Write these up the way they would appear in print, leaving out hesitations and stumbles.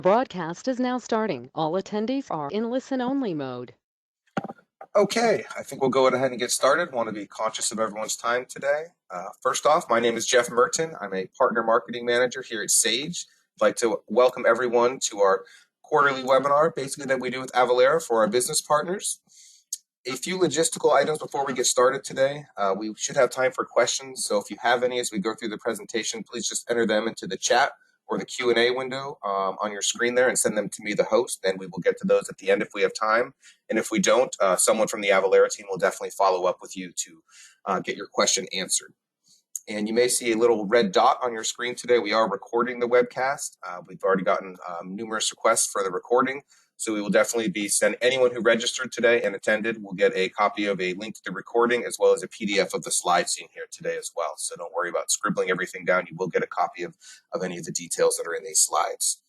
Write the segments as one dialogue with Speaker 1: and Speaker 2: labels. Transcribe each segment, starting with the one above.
Speaker 1: Broadcast is now starting. All attendees are in listen-only mode.
Speaker 2: Okay, I think we'll go ahead and get started. Want to be conscious of everyone's time today. First off, my name is Jeff Merton. I'm a partner marketing manager here at Sage. I'd like to welcome everyone to our quarterly webinar, basically that we do with Avalara for our business partners. A few logistical items before we get started today. We should have time for questions, so if you have any as we go through the presentation, please just enter them into the chat or the Q&A window on your screen there and send them to me, the host, and we will get to those at the end if we have time. And if we don't, someone from the Avalara team will definitely follow up with you to get your question answered. And you may see a little red dot on your screen today. We are recording the webcast. We've already gotten numerous requests for the recording. So we will definitely be sending anyone who registered today and attended will get a copy of a link to the recording as well as a PDF of the slides seen here today as well. So don't worry about scribbling everything down. You will get a copy of any of the details that are in these slides.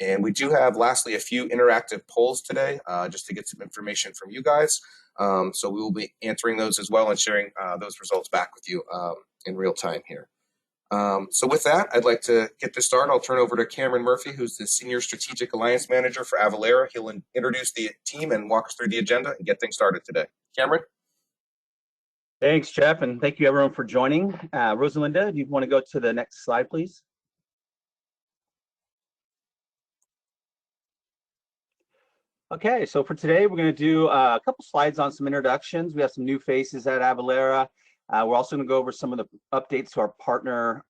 Speaker 2: And we do have, lastly, a few interactive polls today just to get some information from you guys. So we will be answering those as well and sharing those results back with you in real time here. So with that, I'd like to get this started. I'll turn over to Cameron Murphy, who's the Senior Strategic Alliance Manager for Avalara. He'll introduce the team and walk us through the agenda and get things started today. Cameron?
Speaker 3: Thanks, Jeff, and thank you everyone for joining. Rosalinda, do you want to go to the next slide, please? Okay, so for today, we're going to do a couple slides on some introductions. We have some new faces at Avalara. We're also going to go over some of the updates to our partner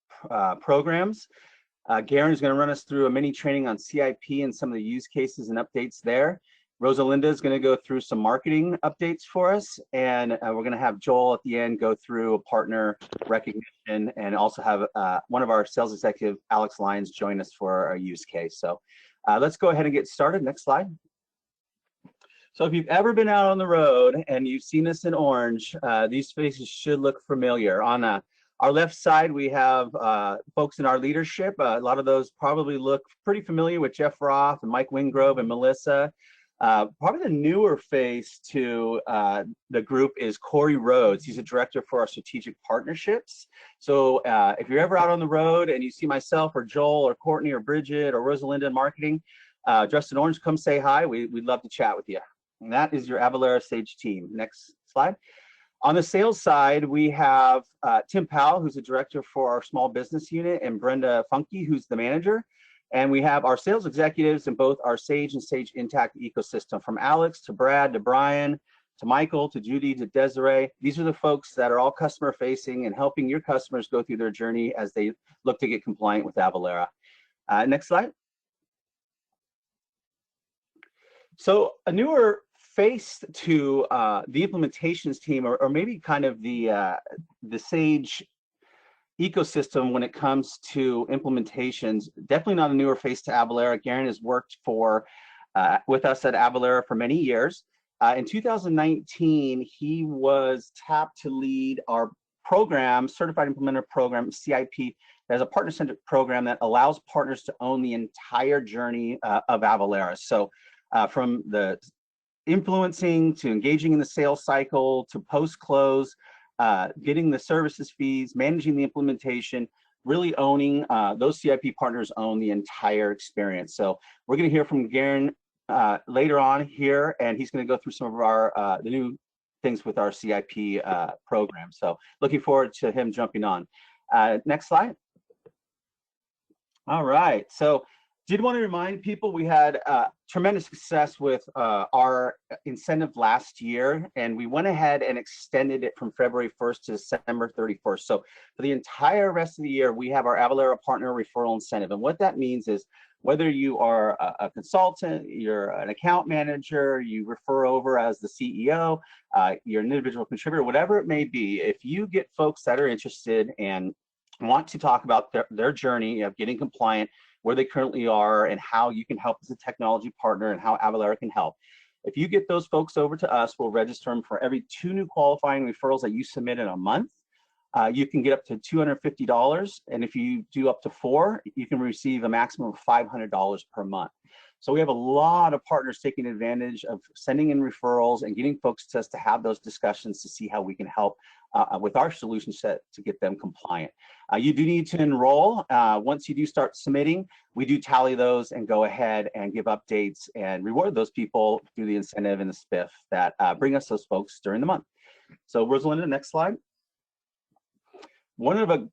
Speaker 3: programs. Garen is going to run us through a mini training on CIP and some of the use cases and updates there. Rosalinda is going to go through some marketing updates for us, and we're going to have Joel at the end go through a partner recognition and also have one of our sales executive, Alex Lyons, join us for a use case. So let's go ahead and get started. Next slide. So if you've ever been out on the road and you've seen us in orange, these faces should look familiar. On our left side, we have folks in our leadership. A lot of those probably look pretty familiar with Jeff Roth and Mike Wingrove and Melissa. Probably the newer face to the group is Corey Rhodes. He's a director for our strategic partnerships. So if you're ever out on the road and you see myself or Joel or Courtney or Bridget or Rosalinda in marketing, dressed in orange, come say hi. We'd love to chat with you. And that is your Avalara Sage team. Next slide. On the sales side, we have Tim Powell, who's the director for our small business unit, and Brenda Funke, who's the manager. And we have our sales executives in both our Sage and Sage Intacct ecosystem, from Alex to Brad to Brian to Michael to Judy to Desiree. These are the folks that are all customer facing and helping your customers go through their journey as they look to get compliant with Avalara. Next slide. So a newer face to the implementations team, or maybe kind of the Sage ecosystem when it comes to implementations, definitely not a newer face to Avalara. Garen has worked with us at Avalara for many years. In 2019, he was tapped to lead our program, Certified Implementer Program, CIP, as a partner-centered program that allows partners to own the entire journey of Avalara. So from the influencing to engaging in the sales cycle to post-close, getting the services fees, managing the implementation, really owning, those CIP partners own the entire experience. So we're going to hear from Garen later on here, and he's going to go through some of our the new things with our CIP program. So looking forward to him jumping on. Next slide. All right. So did want to remind people we had tremendous success with our incentive last year, and we went ahead and extended it from February 1st to December 31st. So for the entire rest of the year, we have our Avalara Partner Referral Incentive. And what that means is whether you are a consultant, you're an account manager, you refer over as the CEO, you're an individual contributor, whatever it may be, if you get folks that are interested and want to talk about their journey of getting compliant, where they currently are, and how you can help as a technology partner and how Avalara can help. If you get those folks over to us, we'll register them for every 2 new qualifying referrals that you submit in a month. you can get up to $250, and if you do up to 4, you can receive a maximum of $500 per month. So we have a lot of partners taking advantage of sending in referrals and getting folks to us to have those discussions to see how we can help with our solution set to get them compliant. You do need to enroll. Once you do start submitting, we do tally those and go ahead and give updates and reward those people through the incentive and the spiff that bring us those folks during the month. So Rosalinda, next slide. One of the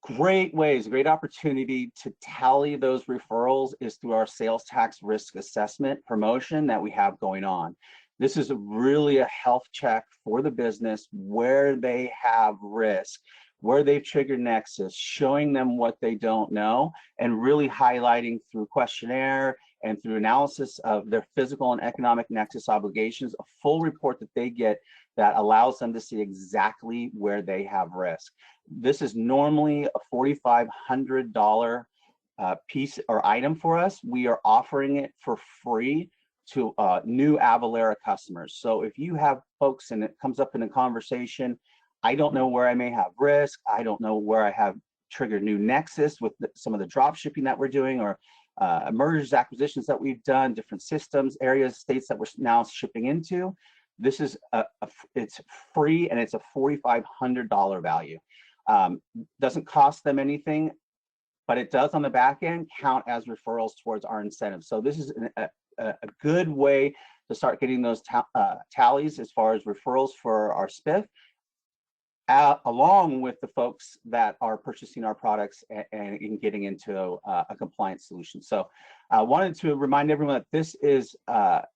Speaker 3: great ways, great opportunity to tally those referrals is through our sales tax risk assessment promotion that we have going on. This is really a health check for the business where they have risk, where they've triggered nexus, showing them what they don't know, and really highlighting through questionnaire and through analysis of their physical and economic nexus obligations, a full report that they get that allows them to see exactly where they have risk. This is normally a $4,500 piece or item for us. We are offering it for free to new Avalara customers. So if you have folks and it comes up in a conversation, I don't know where I may have risk, I don't know where I have triggered new nexus with some of the drop shipping that we're doing, or mergers, acquisitions that we've done, different systems, areas, states that we're now shipping into. This is it's free, and it's a $4,500 value. Doesn't cost them anything, but it does on the back end count as referrals towards our incentive. So this is a good way to start getting those tallies as far as referrals for our spiff, along with the folks that are purchasing our products and getting into a compliance solution. So I wanted to remind everyone that this is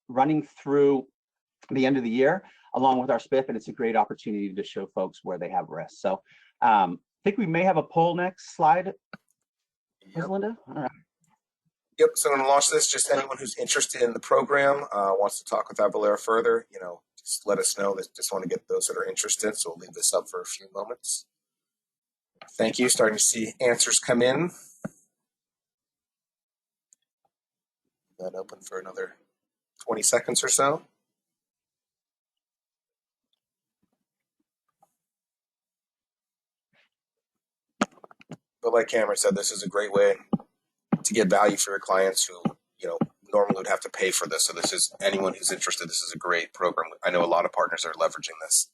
Speaker 3: running through the end of the year along with our spiff, and it's a great opportunity to show folks where they have risk. So I think we may have a poll next slide.
Speaker 2: Yep.
Speaker 3: Linda? All right.
Speaker 2: Yep, so I'm gonna launch this. Just anyone who's interested in the program, wants to talk with Avalara further, just let us know. Just want to get those that are interested, so we'll leave this up for a few moments. Thank you. Starting to see answers come in. That open for another 20 seconds or so. But like Cameron said, this is a great way to get value for your clients who, normally would have to pay for this. So this is anyone who's interested. This is a great program. I know a lot of partners are leveraging this.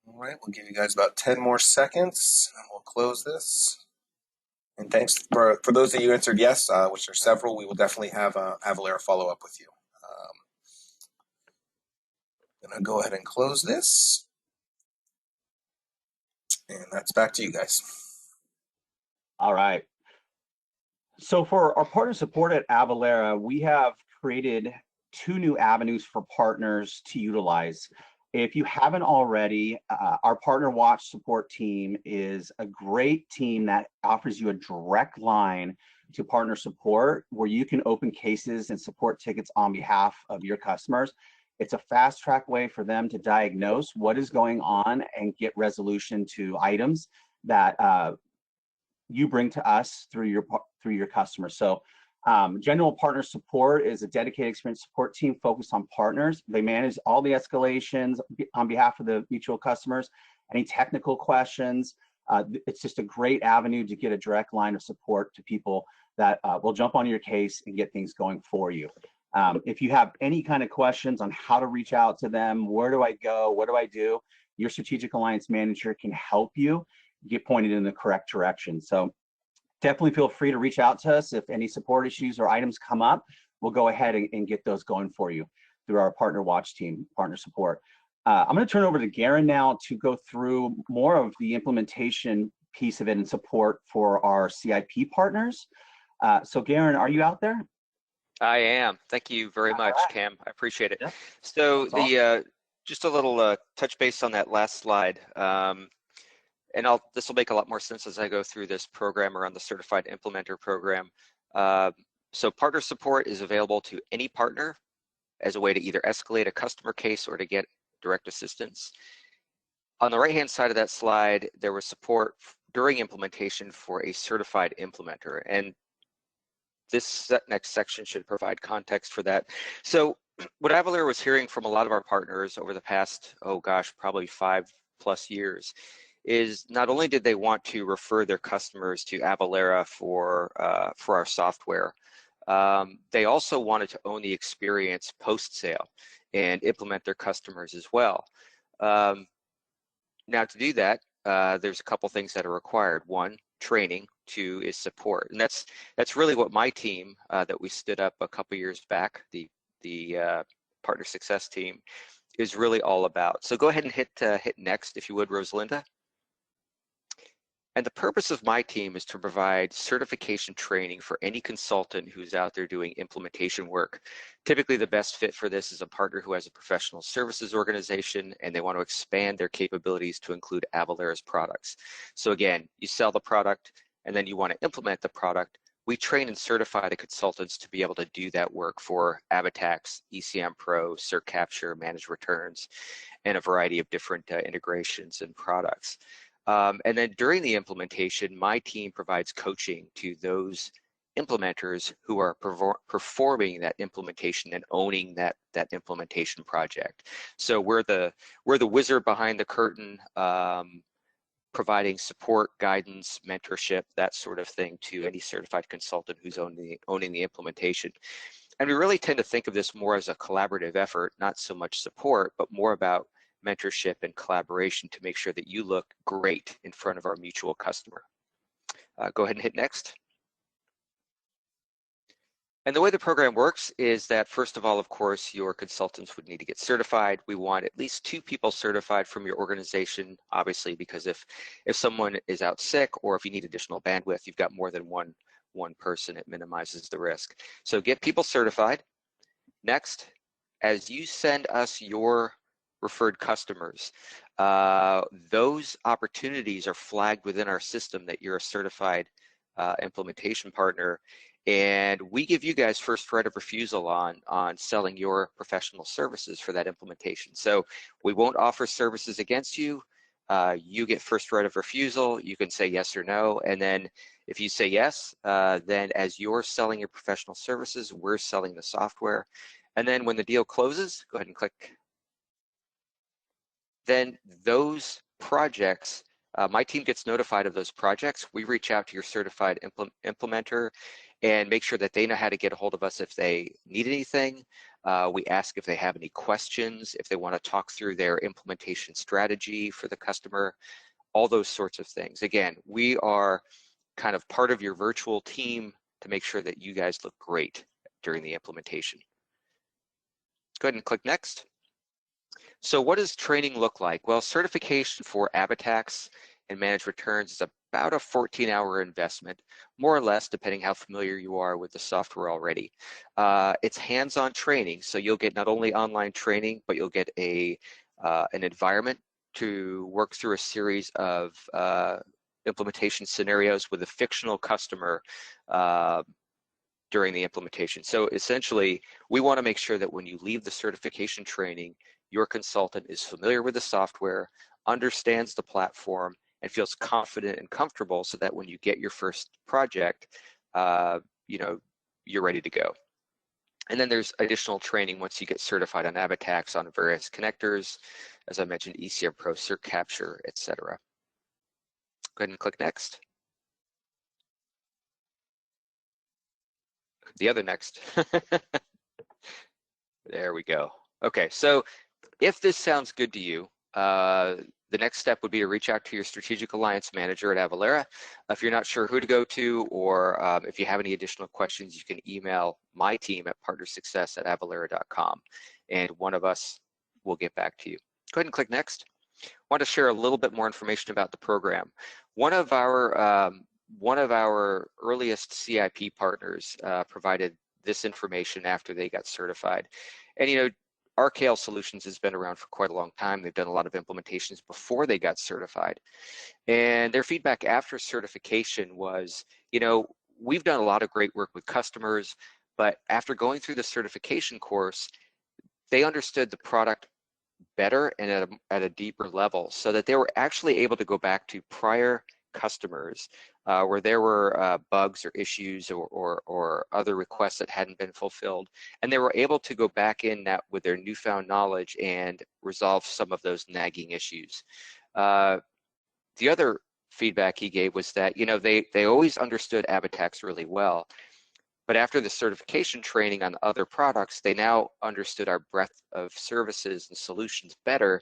Speaker 2: All right, we'll give you guys about 10 more seconds and we'll close this. And thanks for those of you who answered yes, which are several. We will definitely have Avalara follow up with you. I'm gonna go ahead and close this. And that's back to you guys.
Speaker 3: All right. So for our partner support at Avalara, we have created 2 new avenues for partners to utilize. If you haven't already, our Partner Watch support team is a great team that offers you a direct line to partner support where you can open cases and support tickets on behalf of your customers. It's a fast track way for them to diagnose what is going on and get resolution to items that you bring to us through your customers. So General Partner Support is a dedicated experienced support team focused on partners. They manage all the escalations on behalf of the mutual customers, any technical questions. It's just a great avenue to get a direct line of support to people that will jump on your case and get things going for you. If you have any kind of questions on how to reach out to them, where do I go, what do I do, your strategic alliance manager can help you get pointed in the correct direction. So definitely feel free to reach out to us if any support issues or items come up. We'll go ahead and get those going for you through our Partner Watch team, Partner Support. I'm going to turn over to Garen now to go through more of the implementation piece of it and support for our CIP partners. So Garen, are you out there?
Speaker 4: I am. Thank you very much, Cam. I appreciate it.
Speaker 3: Yeah.
Speaker 4: So just a little touch base on that last slide. And this will make a lot more sense as I go through this program around the Certified Implementer program. So partner support is available to any partner as a way to either escalate a customer case or to get direct assistance. On the right-hand side of that slide, there was support during implementation for a certified implementer. And this next section should provide context for that. So what Avalara was hearing from a lot of our partners over the past, oh gosh, probably 5+ years, is not only did they want to refer their customers to Avalara for our software, they also wanted to own the experience post-sale and implement their customers as well. Now to do that, there's a couple things that are required. One, training. Two is support, and that's really what my team that we stood up a couple years back, the partner success team, is really all about. So go ahead and hit next, if you would, Rosalinda. And the purpose of my team is to provide certification training for any consultant who's out there doing implementation work. Typically, the best fit for this is a partner who has a professional services organization and they want to expand their capabilities to include Avalara's products. So again, you sell the product and then you want to implement the product. We train and certify the consultants to be able to do that work for AvaTax, ECM Pro, CertCapture, Managed Returns, and a variety of different integrations and products. And then during the implementation, my team provides coaching to those implementers who are performing that implementation and owning that implementation project. So we're the wizard behind the curtain, providing support, guidance, mentorship, that sort of thing to any certified consultant who's owning the implementation. And we really tend to think of this more as a collaborative effort, not so much support, but more about mentorship and collaboration to make sure that you look great in front of our mutual customer. Go ahead and hit next. And the way the program works is that, first of all, of course, your consultants would need to get certified. We want at least 2 people certified from your organization, obviously, because if someone is out sick or if you need additional bandwidth, you've got more than one person, it minimizes the risk. So get people certified. Next, as you send us your referred customers, those opportunities are flagged within our system that you're a certified implementation partner, and we give you guys first right of refusal on selling your professional services for that implementation. So we won't offer services against you. You get first right of refusal. You can say yes or no, and then if you say yes, then as you're selling your professional services, we're selling the software. And then when the deal closes, go ahead and click. Then those projects, my team gets notified of those projects. We reach out to your certified implementer and make sure that they know how to get a hold of us if they need anything. We ask if they have any questions, if they want to talk through their implementation strategy for the customer, all those sorts of things. Again, we are kind of part of your virtual team to make sure that you guys look great during the implementation. Go ahead and click next. So what does training look like? Well, certification for AvaTax and Managed Returns is about a 14-hour investment, more or less, depending how familiar you are with the software already. It's hands-on training, so you'll get not only online training, but you'll get an environment to work through a series of implementation scenarios with a fictional customer during the implementation. So essentially, we want to make sure that when you leave the certification training, your consultant is familiar with the software, understands the platform, and feels confident and comfortable so that when you get your first project, you're ready to go. And then there's additional training once you get certified on AvaTax on various connectors, as I mentioned, ECM Pro, CertCapture, etc. Go ahead and click next. The other next. There we go. Okay, so if this sounds good to you, the next step would be to reach out to your strategic alliance manager at Avalara. If you're not sure who to go to, or if you have any additional questions, you can email my team at partnersuccess@avalara.com, and one of us will get back to you. Go ahead and click next. I want to share a little bit more information about the program. One of our earliest CIP partners provided this information after they got certified, and RKL Solutions has been around for quite a long time. They've done a lot of implementations before they got certified. And their feedback after certification was, we've done a lot of great work with customers, but after going through the certification course, they understood the product better and at a deeper level, so that they were actually able to go back to prior customers where there were bugs or issues or other requests that hadn't been fulfilled, and they were able to go back in that with their newfound knowledge and resolve some of those nagging issues. The other feedback he gave was that, you know, they always understood AvaTax really well, but after the certification training on other products, they now understood our breadth of services and solutions better,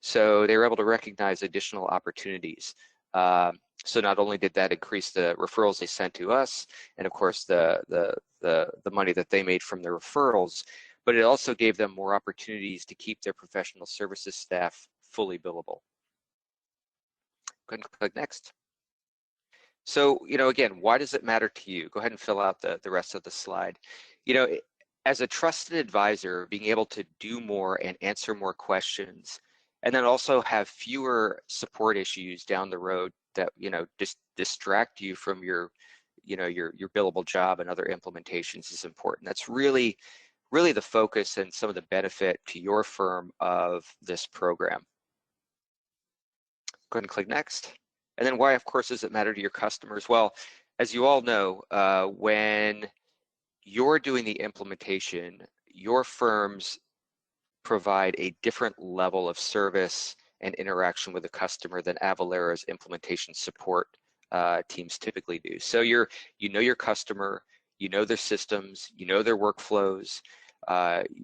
Speaker 4: so they were able to recognize additional opportunities. So not only did that increase the referrals they sent to us, and of course the money that they made from the referrals, but it also gave them more opportunities to keep their professional services staff fully billable. Go ahead and click next. So, you know, again, why does it matter to you? Go ahead and fill out the rest of the slide. You know, as a trusted advisor, being able to do more and answer more questions, and then also have fewer support issues down the road that, you know, just distract you from your, you know, your billable job and other implementations is important. That's really the focus and some of the benefit to your firm of this program. Go ahead and click next. And then why, of course, does it matter to your customers? Well, as you all know, when you're doing the implementation, your firms provide a different level of service and interaction with the customer than Avalara's implementation support teams typically do. So you know your customer, you know their systems, you know their workflows,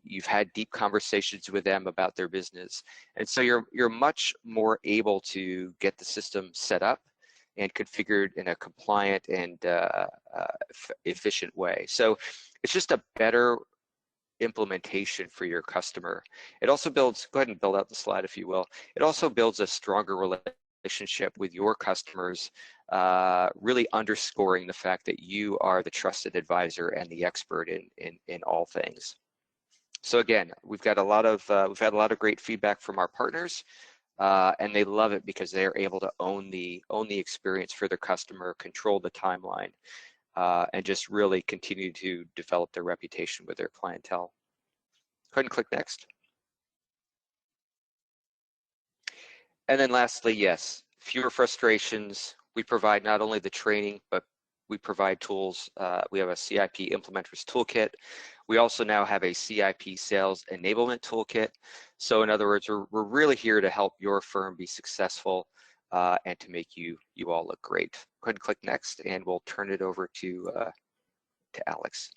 Speaker 4: you've had deep conversations with them about their business, and so you're much more able to get the system set up and configured in a compliant and efficient way. So it's just a better implementation for your customer. It also builds, go ahead and build out the slide if you will, it also builds a stronger relationship with your customers, really underscoring the fact that you are the trusted advisor and the expert in all things. So again, we've had a lot of great feedback from our partners, and they love it because they are able to own the experience for their customer, control the timeline, and just really continue to develop their reputation with their clientele. Go ahead and click next. And then lastly, yes, fewer frustrations. We provide not only the training, but we provide tools. We have a CIP Implementers Toolkit. We also now have a CIP Sales Enablement Toolkit. So in other words, we're really here to help your firm be successful and to make you all look great. Go ahead and click next, and we'll turn it over to Alex.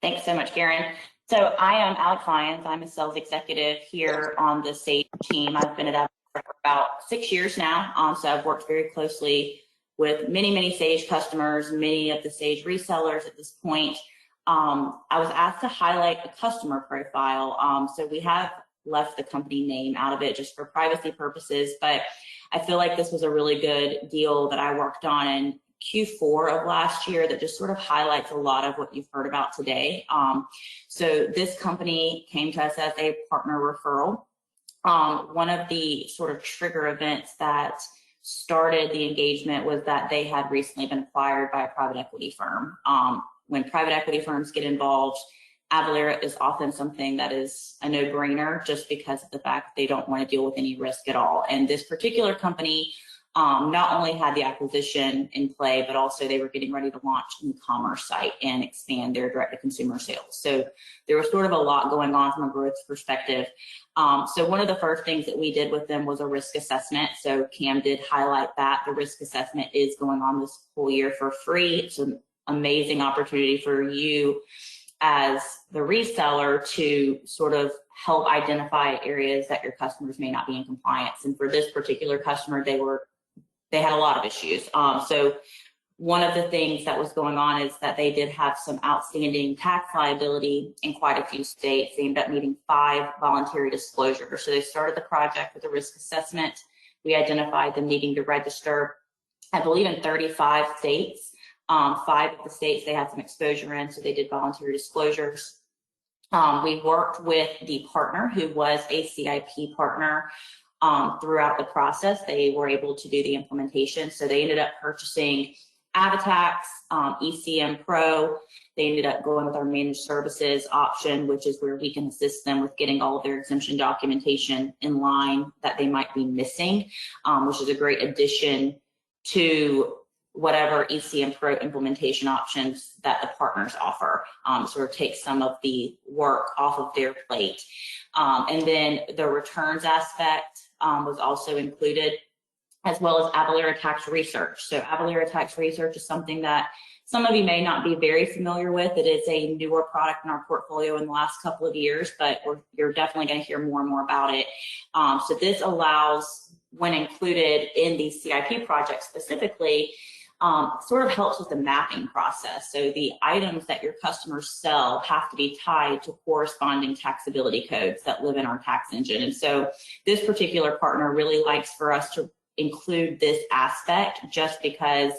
Speaker 5: Thanks so much, Karen. So I am Alex Lyons. I'm a sales executive here on the Sage team. I've been at Avalara for about 6 years now. So I've worked very closely with many Sage customers, many of the Sage resellers at this point. I was asked to highlight the customer profile. So we have left the company name out of it just for privacy purposes, but I feel like this was a really good deal that I worked on in Q4 of last year that just sort of highlights a lot of what you've heard about today. So this company came to us as a partner referral. One of the sort of trigger events that started the engagement was that they had recently been acquired by a private equity firm. When private equity firms get involved, Avalara is often something that is a no-brainer just because of the fact that they don't want to deal with any risk at all. And this particular company not only had the acquisition in play, but also they were getting ready to launch an e-commerce site and expand their direct-to-consumer sales. So there was sort of a lot going on from a growth perspective. So one of the first things that we did with them was a risk assessment. So Cam did highlight that. The risk assessment is going on this whole year for free. It's an amazing opportunity for you as the reseller to sort of help identify areas that your customers may not be in compliance. And for this particular customer, they had a lot of issues. So one of the things that was going on is that they did have some outstanding tax liability in quite a few states. They ended up needing 5 voluntary disclosures. So they started the project with a risk assessment. We identified them needing to register, I believe, in 35 states. 5 of the states they had some exposure in, so they did voluntary disclosures. We worked with the partner who was a CIP partner throughout the process. They were able to do the implementation, so they ended up purchasing AvaTax, ECM Pro, They ended up going with our managed services option, which is where we can assist them with getting all of their exemption documentation in line that they might be missing, which is a great addition to whatever ECM Pro implementation options that the partners offer. Sort of take some of the work off of their plate. And then the returns aspect was also included, as well as Avalara Tax Research. So Avalara Tax Research is something that some of you may not be very familiar with. It is a newer product in our portfolio in the last couple of years, but you're definitely going to hear more and more about it. So this allows, when included in the CIP project specifically, sort of helps with the mapping process. So the items that your customers sell have to be tied to corresponding taxability codes that live in our tax engine. And so this particular partner really likes for us to include this aspect, just because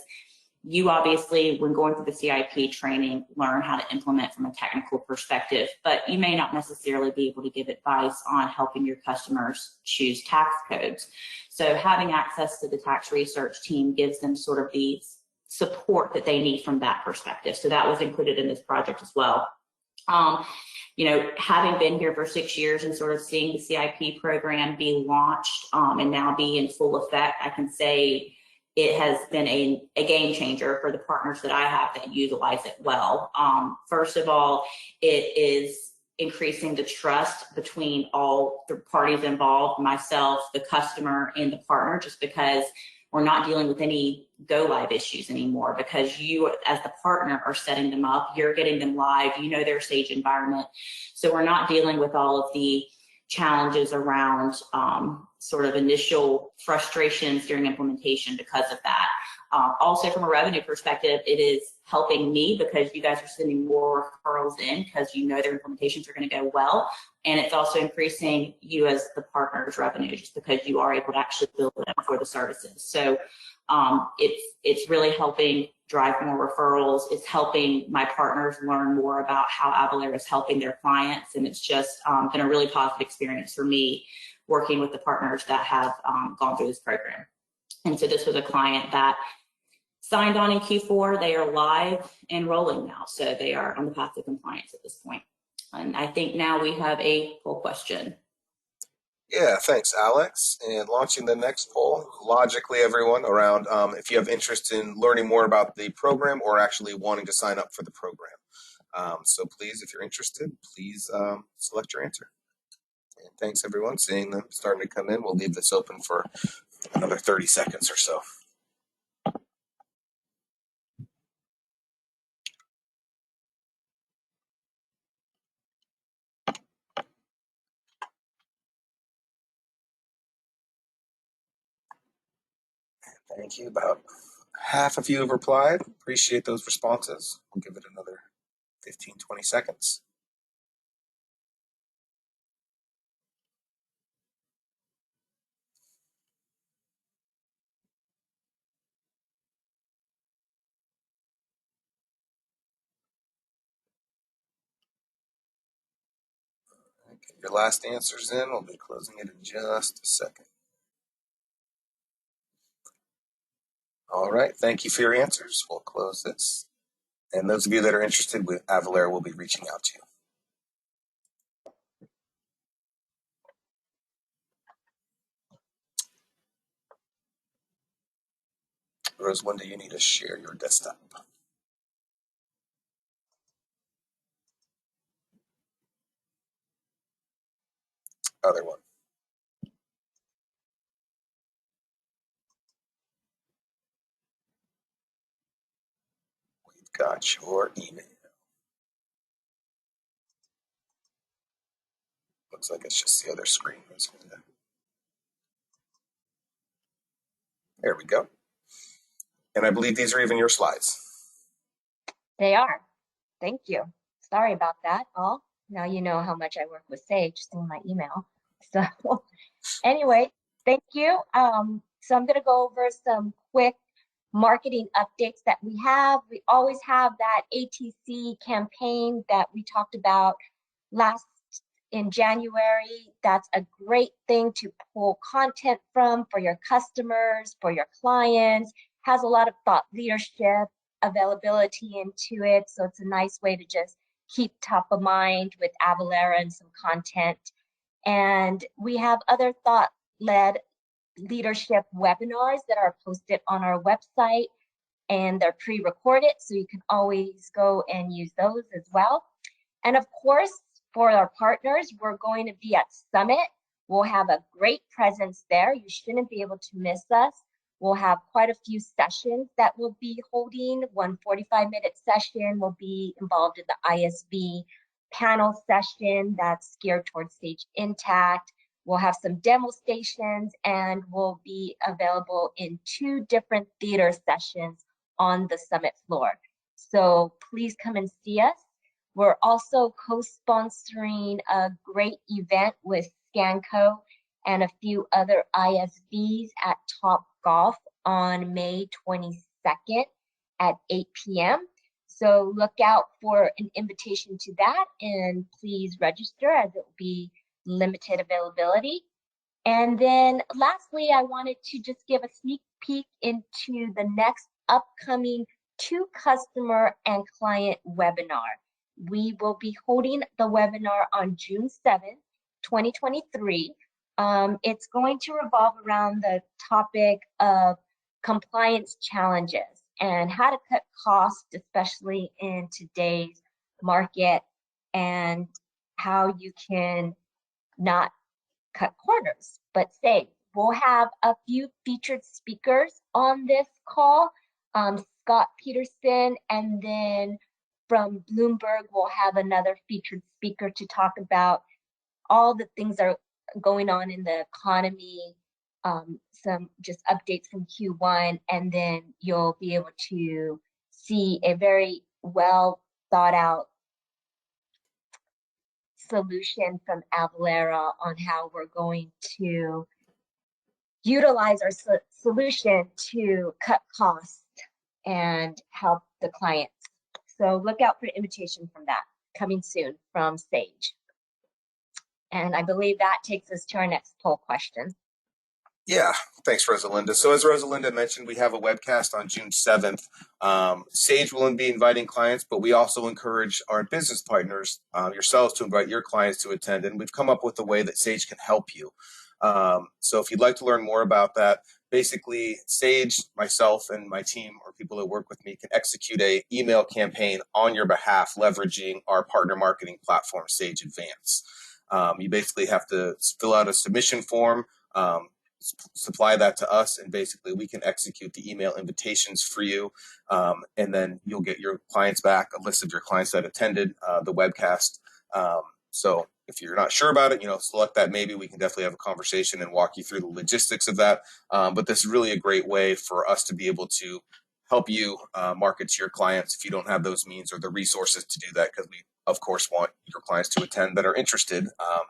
Speaker 5: you obviously, when going through the CIP training, learn how to implement from a technical perspective, but you may not necessarily be able to give advice on helping your customers choose tax codes. So having access to the tax research team gives them sort of the support that they need from that perspective. So that was included in this project as well. You know, having been here for 6 years and sort of seeing the CIP program be launched and now be in full effect, I can say it has been a game changer for the partners that I have that utilize it well. First of all, it is increasing the trust between all the parties involved, myself, the customer, and the partner, just because we're not dealing with any go live issues anymore, because you as the partner are setting them up, you're getting them live, you know their Sage environment. So we're not dealing with all of the challenges around sort of initial frustrations during implementation because of that. Also from a revenue perspective, it is helping me because you guys are sending more referrals in because you know their implementations are going to go well. And it's also increasing you as the partner's revenue just because you are able to actually bill them for the services. So it's really helping drive more referrals. It's helping my partners learn more about how Avalara is helping their clients. And it's just been a really positive experience for me working with the partners that have gone through this program. And so this was a client that signed on in Q4. They are live and rolling now. So they are on the path to compliance at this point. And I think now we have a poll question.
Speaker 2: Yeah, thanks, Alex. And launching the next poll, logically, everyone, around if you have interest in learning more about the program or actually wanting to sign up for the program. So please, if you're interested, please select your answer. And thanks, everyone. Seeing them starting to come in, we'll leave this open for another 30 seconds or so. Thank you. About half of you have replied. Appreciate those responses. We'll give it another 15, 20 seconds. Get your last answers in. We'll be closing it in just a second. All right. Thank you for your answers. We'll close this. And those of you that are interested, with Avalara will be reaching out to you. Rosalind, do you need to share your desktop? Other one. We've got your email. Looks like it's just the other screen. There we go. And I believe these are even your slides.
Speaker 6: They are. Thank you. Sorry about that, all. Now you know how much I work with Sage, seeing my email. So anyway, thank you. So I'm going to go over some quick marketing updates that we have. We always have that ATC campaign that we talked about last in January. That's a great thing to pull content from for your customers, for your clients. Has a lot of thought leadership. availability into it. So it's a nice way to just keep top of mind with Avalara and some content. And we have other thought-led leadership webinars that are posted on our website, and they're pre-recorded, so you can always go and use those as well. And of course, for our partners, we're going to be at Summit. We'll have a great presence there. You shouldn't be able to miss us. We'll have quite a few sessions that we'll be holding. One 45-minute session will be involved in the ISV panel session that's geared towards Sage Intacct. We'll have some demo stations, and we'll be available in 2 different theater sessions on the Summit floor. So please come and see us. We're also co-sponsoring a great event with Scanco and a few other ISVs at Top Golf on May 22nd at 8 p.m. So look out for an invitation to that, and please register, as it will be limited availability. And then lastly, I wanted to just give a sneak peek into the next upcoming 2 customer and client webinar. We will be holding the webinar on June 7th, 2023. It's going to revolve around the topic of compliance challenges and how to cut costs, especially in today's market, and how you can not cut corners, but save. We'll have a few featured speakers on this call, Scott Peterson, and then from Bloomberg, we'll have another featured speaker to talk about all the things that are going on in the economy, some just updates from Q1, and then you'll be able to see a very well thought out solution from Avalara on how we're going to utilize our solution to cut costs and help the clients. So look out for an invitation from that coming soon from Sage. And I believe that takes us to our next poll question.
Speaker 2: Yeah, thanks, Rosalinda. So as Rosalinda mentioned, we have a webcast on June 7th. Sage will be inviting clients, but we also encourage our business partners, yourselves, to invite your clients to attend. And we've come up with a way that Sage can help you. So if you'd like to learn more about that, basically Sage, myself, and my team, or people that work with me, can execute a email campaign on your behalf, leveraging our partner marketing platform, Sage Advance. You basically have to fill out a submission form, supply that to us, and basically we can execute the email invitations for you, and then you'll get your clients back, a list of your clients that attended the webcast. So if you're not sure about it, select that. Maybe we can definitely have a conversation and walk you through the logistics of that. But this is really a great way for us to be able to help you market to your clients if you don't have those means or the resources to do that, because we, of course, want your clients to attend that are interested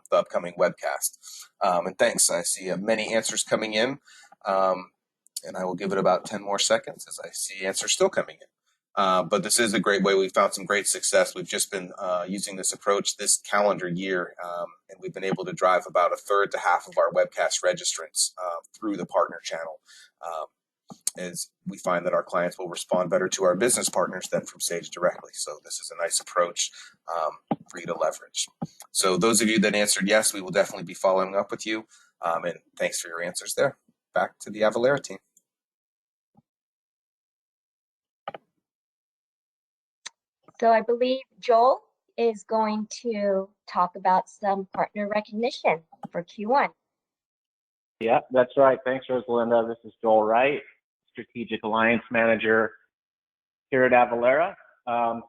Speaker 2: the upcoming webcast. And thanks. I see many answers coming in, and I will give it about 10 more seconds as I see answers still coming in. But this is a great way. We've found some great success. We've just been using this approach this calendar year, and we've been able to drive about a third to half of our webcast registrants through the partner channel, as we find that our clients will respond better to our business partners than from Sage directly. So this is a nice approach for you to leverage. So those of you that answered yes, we will definitely be following up with you. And thanks for your answers there. Back to the Avalara team.
Speaker 6: So I believe Joel is going to talk about some partner recognition for Q1.
Speaker 7: Yeah, that's right. Thanks, Rosalinda. This is Joel Wright, Strategic Alliance Manager here at Avalara.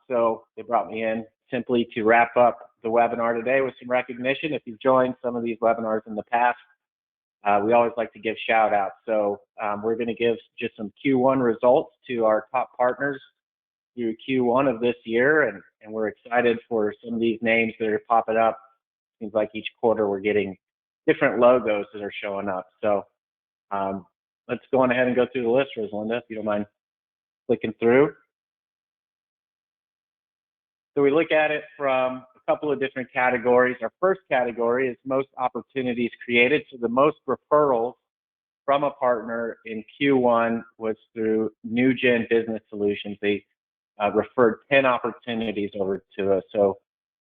Speaker 7: So they brought me in simply to wrap up the webinar today with some recognition. If you've joined some of these webinars in the past, we always like to give shout outs. So we're going to give just some Q1 results to our top partners through Q1 of this year, and we're excited for some of these names that are popping up. Seems like each quarter we're getting different logos that are showing up. So let's go on ahead and go through the list, Rosalinda, if you don't mind clicking through. So we look at it from a couple of different categories. Our first category is most opportunities created. So the most referrals from a partner in Q1 was through New Gen Business Solutions. They referred 10 opportunities over to us. So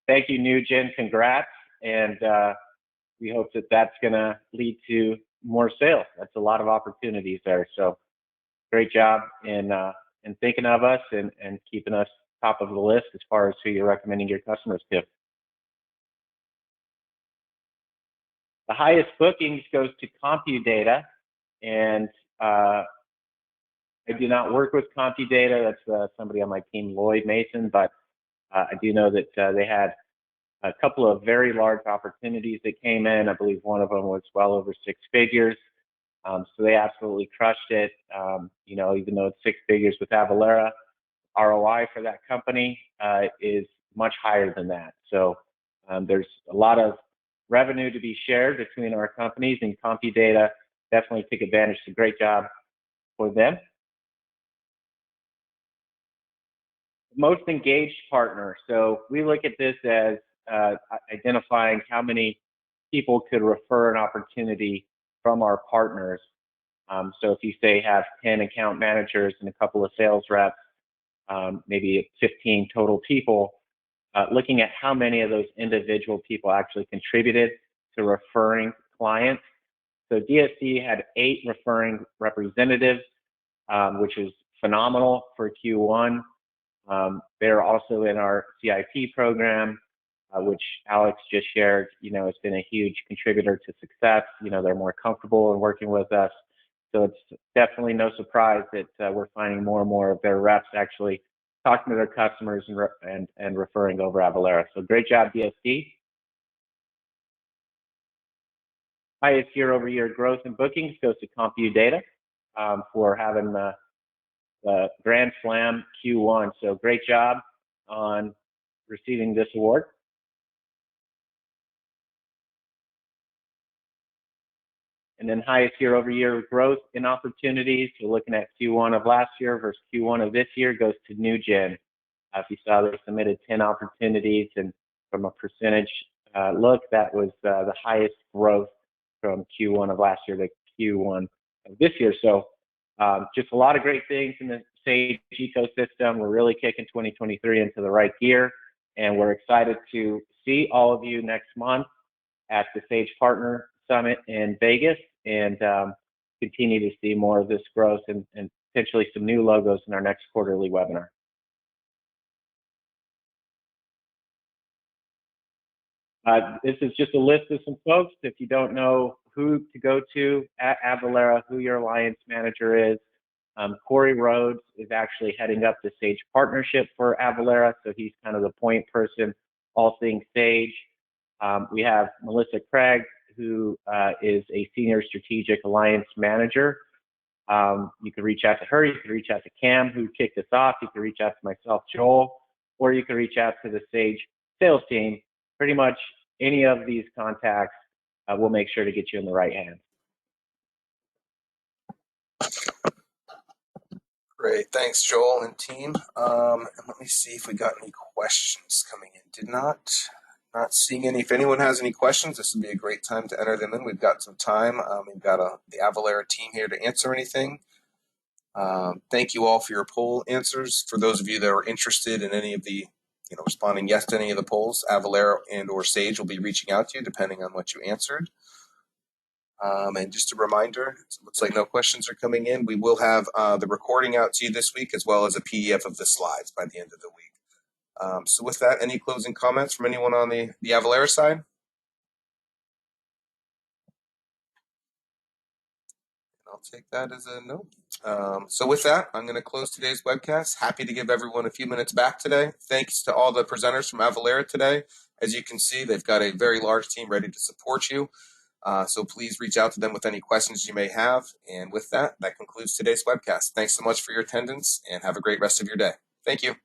Speaker 7: thank you, Nugent. Congrats. And we hope that that's going to lead to more sales. That's a lot of opportunities there. So great job in thinking of us and keeping us top of the list as far as who you're recommending your customers to. The highest bookings goes to CompuData, and I do not work with CompuData. That's somebody on my team, Lloyd Mason, but I do know that they had a couple of very large opportunities that came in. I believe one of them was well over 6 figures. So they absolutely crushed it. You know, even though it's 6 figures with Avalara, ROI for that company is much higher than that. So there's a lot of revenue to be shared between our companies, and CompuData definitely took advantage. It's a great job for them. Most engaged partner. So we look at this as identifying how many people could refer an opportunity from our partners. So if you say have 10 account managers and a couple of sales reps, maybe 15 total people, looking at how many of those individual people actually contributed to referring clients. So DSC had 8 referring representatives, which is phenomenal for Q1. They're also in our CIP program, which Alex just shared. You know, it's been a huge contributor to success. You know, they're more comfortable in working with us. So it's definitely no surprise that we're finding more and more of their reps actually talking to their customers and referring over Avalara. So great job, DSC. Highest year-over-year growth in bookings goes to CompuData for having the Grand Slam Q1. So great job on receiving this award. And then highest year-over-year growth in opportunities. So looking at Q1 of last year versus Q1 of this year goes to NewGen. If you saw, they submitted 10 opportunities, and from a percentage look, that was the highest growth from Q1 of last year to Q1 of this year. So just a lot of great things in the Sage ecosystem. We're really kicking 2023 into the right gear, and we're excited to see all of you next month at the Sage Partner Summit in Vegas, and continue to see more of this growth and potentially some new logos in our next quarterly webinar. This is just a list of some folks. If you don't know who to go to at Avalara, who your alliance manager is, Corey Rhodes is actually heading up the Sage partnership for Avalara, so he's kind of the point person, all things Sage. We have Melissa Craig, who is a senior strategic alliance manager. You can reach out to her. You can reach out to Cam, who kicked us off. You can reach out to myself, Joel, or you can reach out to the Sage sales team. Pretty much any of these contacts will make sure to get you in the right hands.
Speaker 2: Great, thanks, Joel and team. And let me see if we got any questions coming in. Did not seeing any. If anyone has any questions, this would be a great time to enter them in. We've got some time. We've got the Avalara team here to answer anything. Thank you all for your poll answers. For those of you that are interested in any of the, responding yes to any of the polls, Avalara and or Sage will be reaching out to you depending on what you answered. And just a reminder, it looks like no questions are coming in. We will have the recording out to you this week, as well as a PDF of the slides by the end of the week. So with that, any closing comments from anyone on the Avalara side? I'll take that as a no. So with that, I'm going to close today's webcast. Happy to give everyone a few minutes back today. Thanks to all the presenters from Avalara today. As you can see, they've got a very large team ready to support you. So please reach out to them with any questions you may have. And with that, that concludes today's webcast. Thanks so much for your attendance, and have a great rest of your day. Thank you.